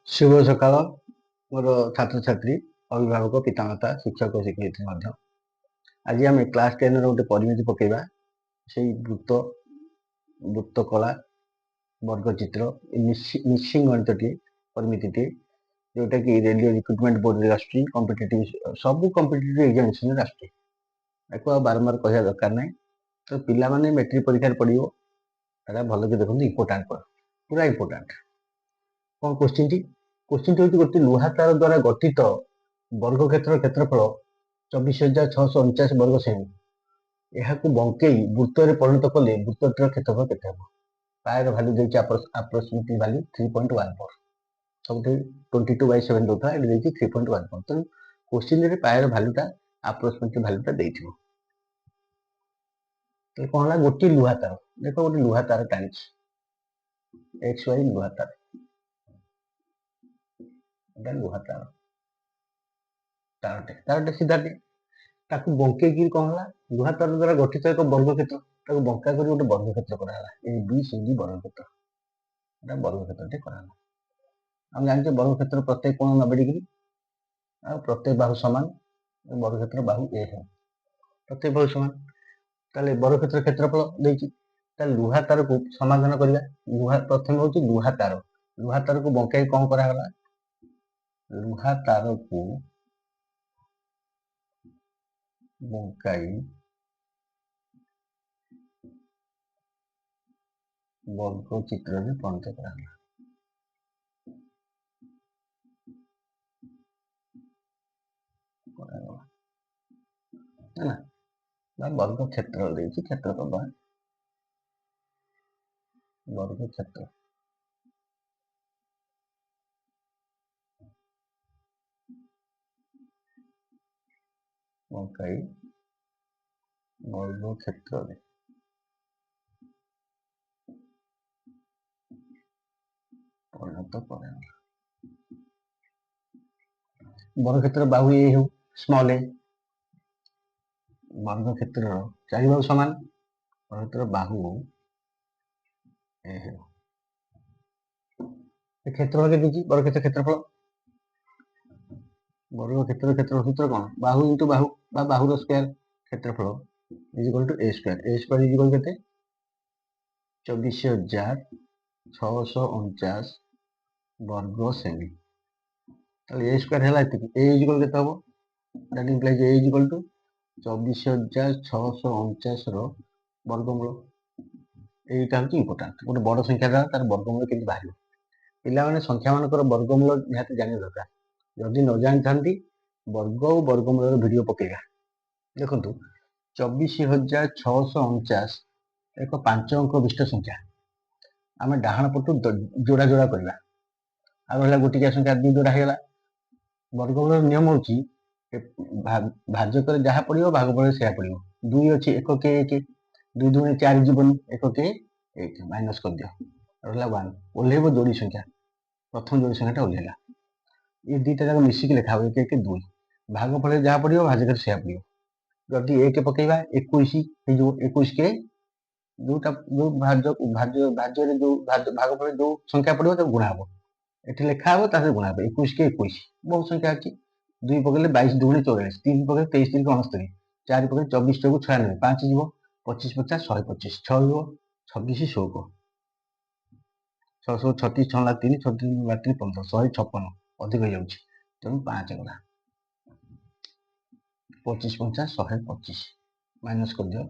शुभ सकाळ मोर छात्र छात्री अभिभावक पितामाता शिक्षक शिक्षयित्री आज आम क्लास 10 रोटे परिमिति पकेबा से वृत्त वृत्त कला वर्गचित्र मिक्सिंग गणित परिमिति जोटा कि रेडियो रिक्रुटमेंट बोर्ड आसुची कॉम्पिटिटिव सब कॉम्पिटिटिव एग्जामिनेशन आसुची याको बारंबार कहया दरकार नहीं तो पिला माने मैट्रिक परीक्षा पड़ो एटा भल के देखो इंपोर्टाट पूरा इंपोर्टाट कौन क्वेश्चन टी गोटे लुहा तार द्वारा गठित वर्ग क्षेत्र क्षेत्रफल 24,649 वर्ग सेमी यह बंकई वृत्त परिणत कले वृत्तर क्षेत्रफल केते हम पायर भैल्यू देछि अप्रोक्सीमेटली भैल्यू 3.14 सब 22/7 दोता एडी देछि 3.14 तो क्वेश्चन रे पायर भैल्यूटा अप्रोक्सीमेटली भैल्यूटा देथिबो तो कोन ला गोटे लुहा तार देखो गोटे लुहा तार टाइम्स एक्स वाई लुहा तार एटा लुहा तार तारटे सीधाटे ताकू बंकई कौन है लुहा तार द्वारा गठित एक वर्ग क्षेत्र ताकू बंका कर गोटे वर्ग क्षेत्र कराला ए बी सी डी वर्ग क्षेत्र एटा वर्ग क्षेत्रटे कराला हम जानते वर्ग क्षेत्र प्रत्येक कोण 90 डिग्री और प्रत्येक बाहु समान वर्ग क्षेत्र बाहु ए है प्रत्येक बाहु समान ताले वर्ग क्षेत्र क्षेत्रफल देछि ताले लुहा तार को समाधान करबा लुहा प्रथम होछि लुहा तार को बंकाई कौन कराला लुहा तार को बंकाई वर्ग चित्र में परिणत कराला है ना वर्ग क्षेत्र देछि क्षेत्र तो वर्ग क्षेत्र बंकाई वर्ग क्षेत्र में परिणत कराला वर्ग क्षेत्र बाहु ए हो स्मॉल ए वर्ग क्षेत्र चारि बाहु समान वर्ग क्षेत्र बाहु ए हो क्षेत्रफल के दीजिए वर्ग क्षेत्र क्षेत्रफल वर्ग क्षेत्र सूत्र कौन बाहु इंटू बाहु बा बाहुर स्क्वायर क्षेत्रफल is equal to a square is equal केते 24,649 वर्ग सेमी ताले ए स्क्वायर हैला एतिकी ए इज इक्वल केते हबो that implies a is equal to 24,649 रो वर्गमूल एटा होची इंपोर्टेंट गोटे बड़ संख्या द्वारा तार वर्गमूल केमि बाहिर पिला माने संख्या मानकर वर्गमूल निहाती जानि दरकार जदि न जानि थांती वर्ग और वर्गमूल वीडियो पकेगा देखो 24,649 एक 5 अंक विशिष्ट संख्या आम डाहाण पटू जोड़ा जोड़ा करवा आगे गोटिया संख्या 2 जोड़ा होगा वर्गमूल नियम हूँ भाजक जहाँ पड़ो भागफल से पड़ो 2 अच्छी 1 के 1 2 2 4 जीवन 1 के 1 माइनस कर दियो रहा 1 ओल्हेब जोड़ी संख्या प्रथम जोड़ी संख्या ओल्हेला ये दुईटा जाक मिसिक लिखा हुए 1 1 2 भागफल जहाँ पड़ो भाजक से पड़ो जदि 1 पकेबा 21 21 के जोटा जो भाज्य जो भागफल जो संख्या पड़ो तब गुणा हम ये लिखा हम तार गुणा 21 के 21 बहुत संख्या अच्छी 2 पकड़े 22 2 44 3 पकड़े 23 3 69 4 पकड़े 24 चौक 96 5 जीव 25 50 125 6 जीव 26 16 6 36 6 लाख 3 36 लाख 3 15 156 अधिक हो जाऊँगी तेणु 5 गला 25 50 125 माइनस कर दियो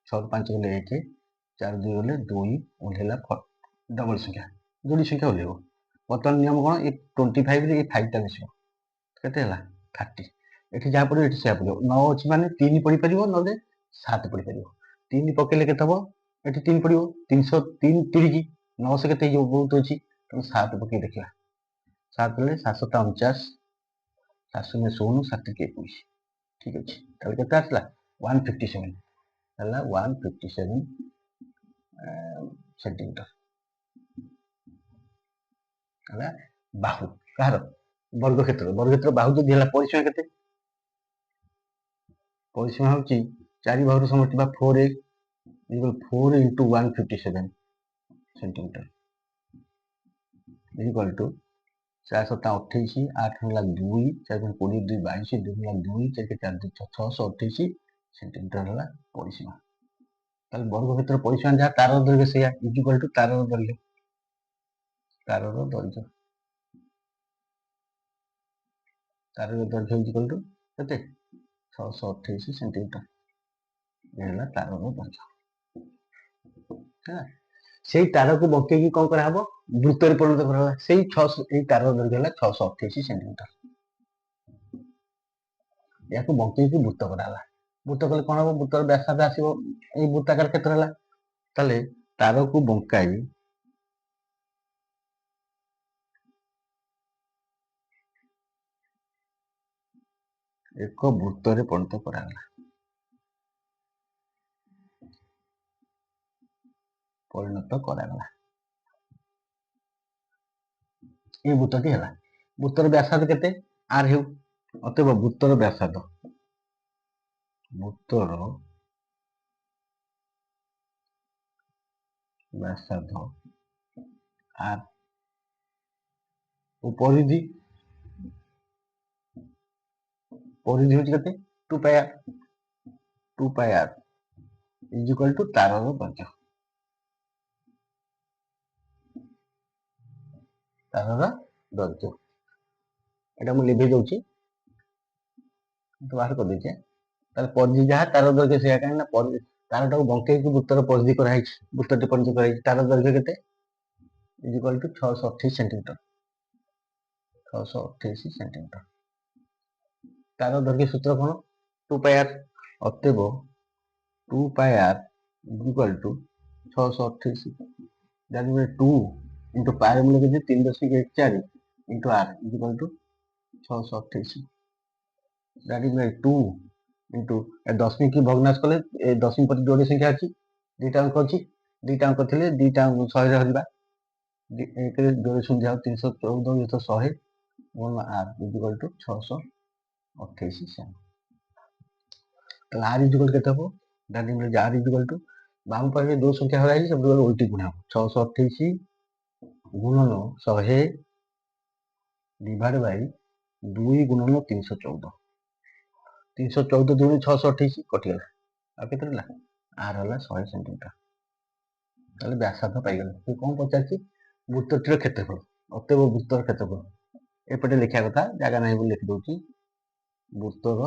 6 5 गले 1 4 2 गले 2 ओल्हेला डबल संख्या जोड़ी संख्या ओल्हेब बर्तमान नियम कौन ये 25 रे 5 मिस केते 30 एठी जहाँ पड़ो एठी से पड़ो 9 अच्छी माने 3 पड़ी पारिबो नले 7 पड़ी पारिबो 3 पकेले केते हबो एठी 3 पड़िबो 303 30 9 से केते जो बहुत अच्छी तो 7 पके देखला 7 ले 749 7 में 16 7 के 21 ठीक अछि तले केते आसला 157 हला 157 सेंटीमीटर हला बाहु कहार वर्ग क्षेत्र बाहु जो दिला परिसीमा केते परिसीमा होची 4 बाहुर समष्टि बा 4 4 into 157 सेंटीमीटर इक्वल टू 4 7 28 8 ହେଲା 2 4 20 2 22 2 ହେଲା 2 4 4 2 628 ସେଣ୍ଟିମିଟର ହେଲା ପରିସୀମା। ତାହେଲେ ବର୍ଗ କ୍ଷେତ୍ର ପରିସୀମା ଯାହା ତାରର ଦୈର୍ଘ୍ୟ ସେଇଆ ଇକ୍ୱାଲ୍ ଟୁ ତାରର ଦୈର୍ଘ୍ୟ ଇକ୍ୱାଲ୍ ଟୁ କେତେ 628 ସେଣ୍ଟିମିଟର ହେଲା ତାରର ଦୈର୍ଘ୍ୟ। ସେଇ ତାରକୁ ବଙ୍କେଇକି କଣ କରାହବ ବୃତ୍ତରେ ପରିଣତ କରାହବ। ସେଇ 600 ଏଇ ତାରର ଦୈର୍ଘ୍ୟ ହେଲା 628 ସେଣ୍ଟିମିଟର। ଏହାକୁ ବଙ୍କେଇକି ବୃତ୍ତ କରାହେଲା। ବୃତ୍ତ କଲେ କଣ ହବ ବୃତ୍ତର ବ୍ୟାସାର୍ଧ ଆସିବ ଏଇ ବୃତ୍ତାକାର କ୍ଷେତ୍ର ହେଲା। ତାହେଲେ ତାରକୁ ବଙ୍କାଇ ଏକ ବୃତ୍ତରେ ପରିଣତ କରାଗଲା। এই ବୃତ୍ତଟି ହେଲା। ବୃତ୍ତର ବ୍ୟାସାର୍ଧ କେତେ r ହେଉ ଅତএବ ବୃତ୍ତର ବ୍ୟାସାର୍ଧ r ଓ ପରିଧି ହଉଛି କେତେ 2πr ଇକ୍ୱାଲ୍ ଟୁ ତାରର ଦୈର୍ଘ୍ୟ। ଏଟା ମୁଁ ଲିଭେଇ ଦଉଛି ବାହାର କରିଦେଇଛି। ତାହେଲେ ପରିଧି ଯାହା ତାର ଦୈର୍ଘ୍ୟ ସେଇଆ କାହିଁକି ନା ତାରଟାକୁ ବଙ୍କେଇକି ବୃତ୍ତର ପରିଧି କରାହେଇଛି ବୃତ୍ତଟି ପରିଧି କରାହେଇଛି ତାର ଦୈର୍ଘ୍ୟ କେତେ ଇକ୍ୱାଲ୍ ଟୁ 628 ସେଣ୍ଟିମିଟର। ତାର ଦୈର୍ଘ୍ୟ ସୂତ୍ର କଣ 2πr ଅତଏବ 2πr equal to 628 that means 2 into π ର ମୂଲ୍ୟ କେତେ 3.14 into r equal to 628 that means 2 into ଦଶମିକ କି ଭଗ୍ନାଂଶ କଲେ ଏ ଦଶମିକ ପ୍ରତି ଯୋଡି ସଂଖ୍ୟା ଅଛି ଦିଟା ଅଙ୍କ ଅଛି ଦିଟା ଅଙ୍କ ଥିଲେ ଦିଟା ଅଙ୍କ 100 ରେ ହରିବା ଏକରେ ଯୋଡି ସଂଖ୍ୟା 314 ଯେତେ 100 r ଇକ୍ୱାଲ୍ ଟୁ 628 ସେଣ୍ଟ। ତାହେଲେ r ଇକ୍ୱାଲ୍ କେତେ ହବ that means r equal to ବାମ ପାଖରେ ଯୋଉ ସଂଖ୍ୟା ହରା ହେଇଛି ସବୁବେଳେ ଉଲ୍ଟି ଗୁଣା ହବ 628 ଗୁଣନ 100 ଡିଭାଇଡ୍ ବାଇ 2 ଗୁଣନ 314 ଦୁଗୁଣେ 628 କଟିଗଲା ଆଉ କେତେ ରହିଲା r ହେଲା 100 ସେଣ୍ଟିମିଟର। ତାହେଲେ ବ୍ୟାସାର୍ଧ ପାଇଗଲେ। ସେ କଣ ପଚାରିଛି ବୃତ୍ତଟିର କ୍ଷେତ୍ରଫଳ ଅତଏବ ବୃତ୍ତର କ୍ଷେତ୍ରଫଳ ଏପଟେ ଲେଖିବା କଥା ଜାଗା ନାହିଁ ବୋଲି ଲେଖି ଦଉଛି ବୃତ୍ତର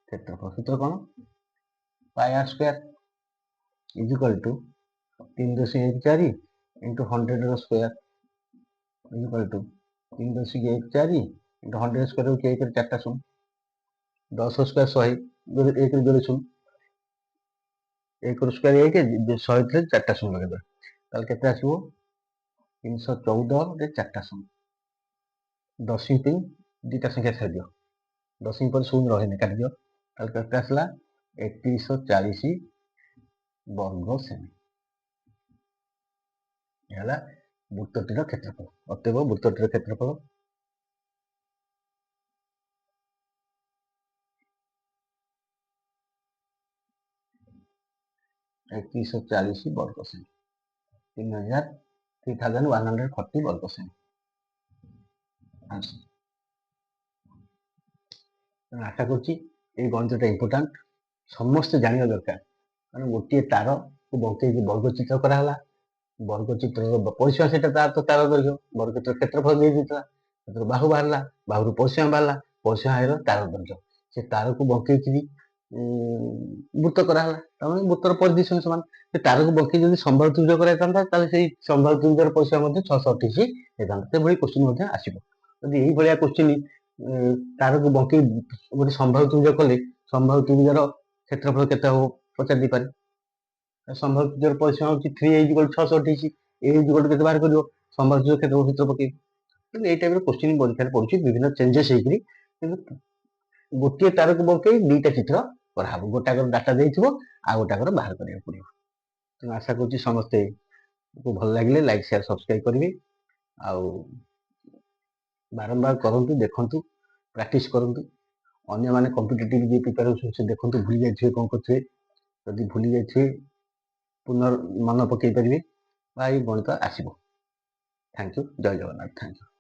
କ୍ଷେତ୍ରଫଳ ସୂତ୍ର କଣ πr square equal to 3.14 into 100 ର square equal to 3.14 into 100 square ହଉଛି 1 ରେ 4ଟା ଶୂନ 10 ସ୍କୋୟାର 100 1 ରେ ଯୋଡେ ଶୂନ 1 ର ସ୍କୋୟାର 1 100 ରେ 4ଟା ଶୂନ ଲଗେଇଦେବା ତାହେଲେ କେତେ ଆସିବ 314 ରେ 4ଟା ଶୂନ ଦଶମିକ ପାଇଁ ଦିଟା ସଂଖ୍ୟା ଛାଡ଼ିଦିଅ ଦଶମିକ ପରେ ଶୂନ ରହେନି କାଟିଦିଅ ତାହେଲେ କେତେ ଆସିଲା 3140 ବର୍ଗ ସେମି ହେଲା ବୃତ୍ତଟିର କ୍ଷେତ୍ରଫଳ। ଅତଏବ ବୃତ୍ତଟିର କ୍ଷେତ୍ରଫଳ 3140 ବର୍ଗ ସେମି 3140 ବର୍ଗ ସେମି। ଆଶା କରୁଛି ଏଇ ଗଣିତଟା ଇମ୍ପୋର୍ଟାଣ୍ଟ ସମସ୍ତେ ଜାଣିବା ଦରକାର କାରଣ ଗୋଟିଏ ତାରକୁ ବଙ୍କେଇକି ବର୍ଗଚିତ୍ର କରାହେଲା ବର୍ଗଚିତ୍ରର ପରିସୀମା ସେଇଟା ତାର ଦୈର୍ଘ୍ୟ ବର୍ଗଚିତ୍ର କ୍ଷେତ୍ରଫଳ ଦେଇଦେଇଥିଲା ସେଥିରୁ ବାହୁ ବାହାରିଲା ବାହୁରୁ ପରିସୀମା ବାହାରିଲା ପରିସୀମା ହେଲା ତାର ଦୈର୍ଘ୍ୟ ସେ ତାରକୁ ବଙ୍କେଇକିରି ବୃତ୍ତ କରାହେଲା ତାମାନେ ବୃତ୍ତର ପରିଧି ସମାନ ସେ ତାରକୁ ବଙ୍କେଇ ଯଦି ସମ୍ବାଦ ତ୍ରିଭୁଜ କରାଯାଇଥାନ୍ତା ତାହେଲେ ସେଇ ସମ୍ବାଦ ତ୍ରିଭୁଜର ପରିସୀମା ମଧ୍ୟ 628 ହେଇଥାନ୍ତା ସେଭଳି କୋଶ୍ଚିନ୍ ମଧ୍ୟ ଆସିବ। ଯଦି ଏଇଭଳିଆ କୋଶ୍ଚିନ୍ ତାରକୁ ବଙ୍କେଇ ଗୋଟେ ସମ୍ବାଦ ତ୍ରିଭୁଜ କଲେ ସମ୍ବାଦ ତ୍ରିଭୁଜର କ୍ଷେତ୍ରଫଳ କେତେ ହବ ପଚାରି ଦେଇପାରେ ସମ୍ବାଦ ତ୍ରିଭୁଜର ପରିସୀମା ହଉଛି 3 628 ଏ କେତେ ବାହାର କରିବ ସମ୍ବାଦ ତ୍ରିଭୁଜ କ୍ଷେତ୍ରଫଳ ସୂତ୍ର ପକେଇ ଏଇ ଟାଇପର କୋଶ୍ଚିନ୍ ପରୀକ୍ଷାରେ ପଡୁଛି ବିଭିନ୍ନ ଚେଞ୍ଜେସ୍ ହେଇକିରି କିନ୍ତୁ ଗୋଟିଏ ତାରକୁ ବଙ୍କେଇ ଦିଟା ଚିତ୍ର କରାହବ ଗୋଟାକର ଡାଟା ଦେଇଥିବ ଆଉ ଗୋଟାକର ବାହାର କରିବାକୁ ପଡିବ। ତେଣୁ ଆଶା କରୁଛି ସମସ୍ତେ ଭଲ ଲାଗିଲେ ଲାଇକ୍ ସେୟାର ସବସ୍କ୍ରାଇବ କରିବେ ଆଉ ବାରମ୍ବାର କରନ୍ତୁ ଦେଖନ୍ତୁ ପ୍ରାକ୍ଟିସ କରନ୍ତୁ ଅନ୍ୟମାନେ କମ୍ପିଟିଟିଭ ଯିଏ ପ୍ରିପେୟାର ହେଉଛନ୍ତି ସେ ଦେଖନ୍ତୁ ଭୁଲି ଯାଇଥିବେ କଣ କରୁଥିବେ ଯଦି ଭୁଲି ଯାଇଥିବେ ପୁନଃ ମନେ ପକେଇ ପାରିବେ ବା ଏଇ ଗଣିତ ଆସିବ। Thank you. जय जगन्नाथ। Thank you.